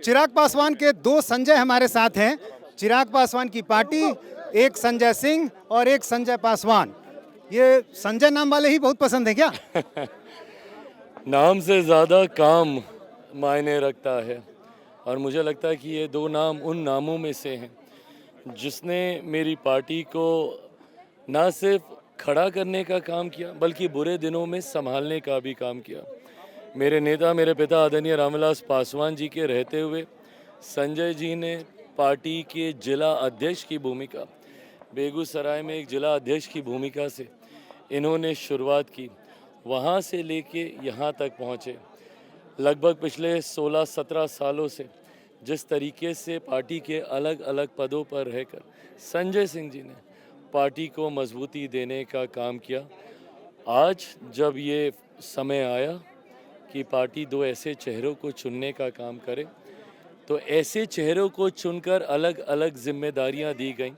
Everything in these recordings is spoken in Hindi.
चिराग पासवान के दो संजय हमारे साथ हैं। चिराग पासवान की पार्टी, एक संजय सिंह और एक संजय पासवान। ये संजय नाम वाले ही बहुत पसंद है क्या? नाम से ज़्यादा काम मायने रखता है और मुझे लगता है कि ये दो नाम उन नामों में से हैं जिसने मेरी पार्टी को ना सिर्फ खड़ा करने का काम किया बल्कि बुरे दिनों में संभालने का भी काम किया। मेरे नेता, मेरे पिता आदरणीय रामविलास पासवान जी के रहते हुए संजय जी ने पार्टी के जिला अध्यक्ष की भूमिका, बेगूसराय में एक जिला अध्यक्ष की भूमिका से इन्होंने शुरुआत की। वहाँ से लेके यहाँ तक पहुँचे। लगभग पिछले 16-17 सालों से जिस तरीके से पार्टी के अलग अलग पदों पर रहकर संजय सिंह जी ने पार्टी को मजबूती देने का काम किया, आज जब ये समय आया कि पार्टी दो ऐसे चेहरों को चुनने का काम करे, तो ऐसे चेहरों को चुनकर अलग अलग जिम्मेदारियां दी गईं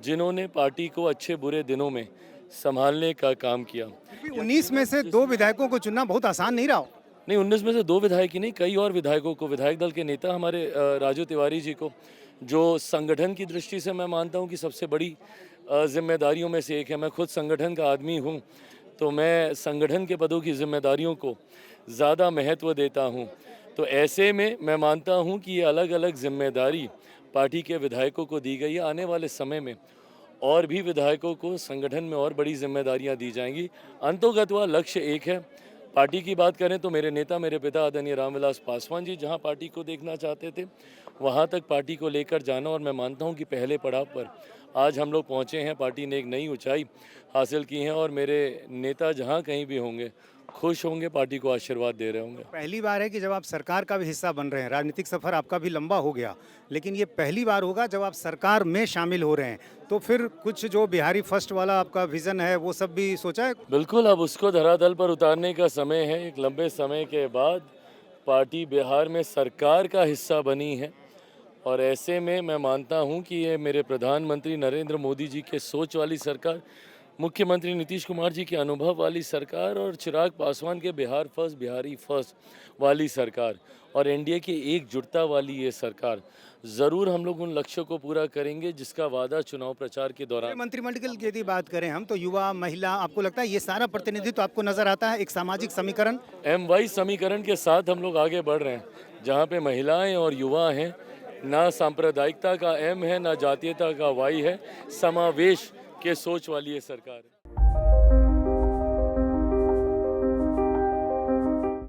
जिन्होंने पार्टी को अच्छे बुरे दिनों में संभालने का काम किया। 19 में से दो विधायकों को चुनना बहुत आसान नहीं रहा हो। नहीं, 19 में से दो विधायक ही नहीं, कई और विधायकों को, विधायक दल के नेता हमारे राजू तिवारी जी को, जो संगठन की दृष्टि से मैं मानता हूं कि सबसे बड़ी जिम्मेदारियों में से एक है। मैं खुद संगठन का आदमी हूं, तो मैं संगठन के पदों की जिम्मेदारियों को ज़्यादा महत्व देता हूं। तो ऐसे में मैं मानता हूं कि ये अलग अलग जिम्मेदारी पार्टी के विधायकों को दी गई है। आने वाले समय में और भी विधायकों को संगठन में और बड़ी जिम्मेदारियां दी जाएंगी। अंतोगत्वा लक्ष्य एक है। पार्टी की बात करें तो मेरे नेता, मेरे पिता आदरणीय रामविलास पासवान जी जहां पार्टी को देखना चाहते थे, वहां तक पार्टी को लेकर जाना, और मैं मानता हूं कि पहले पड़ाव पर आज हम लोग पहुंचे हैं। पार्टी ने एक नई ऊंचाई हासिल की है और मेरे नेता जहां कहीं भी होंगे खुश होंगे, पार्टी को आशीर्वाद दे रहे होंगे। पहली बार है कि जब आप सरकार का भी हिस्सा बन रहे हैं। राजनीतिक सफर आपका भी लंबा हो गया, लेकिन ये पहली बार होगा जब आप सरकार में शामिल हो रहे हैं। तो फिर कुछ जो बिहारी फर्स्ट वाला आपका विजन है वो सब भी सोचा है? बिल्कुल, अब उसको धरातल पर उतारने का समय है। एक लंबे समय के बाद पार्टी बिहार में सरकार का हिस्सा बनी है और ऐसे में मैं मानता हूं कि ये मेरे प्रधानमंत्री नरेंद्र मोदी जी के सोच वाली सरकार, मुख्यमंत्री नीतीश कुमार जी के अनुभव वाली सरकार और चिराग पासवान के बिहार फर्स्ट, बिहारी फर्स्ट वाली सरकार और एनडीए की एकजुटता वाली ये सरकार, ज़रूर हम लोग उन लक्ष्यों को पूरा करेंगे जिसका वादा चुनाव प्रचार के दौरान। मंत्रिमंडल की यदि बात करें हम, तो युवा, महिला, आपको लगता है ये सारा प्रतिनिधित्व आपको नजर आता है, एक सामाजिक समीकरण? MY समीकरण के साथ हम लोग आगे बढ़ रहे हैं, जहाँ पे महिलाएं और युवा हैं। ना सांप्रदायिकता का M है, ना जातीयता का Y है, समावेश के सोच वाली ये सरकार है।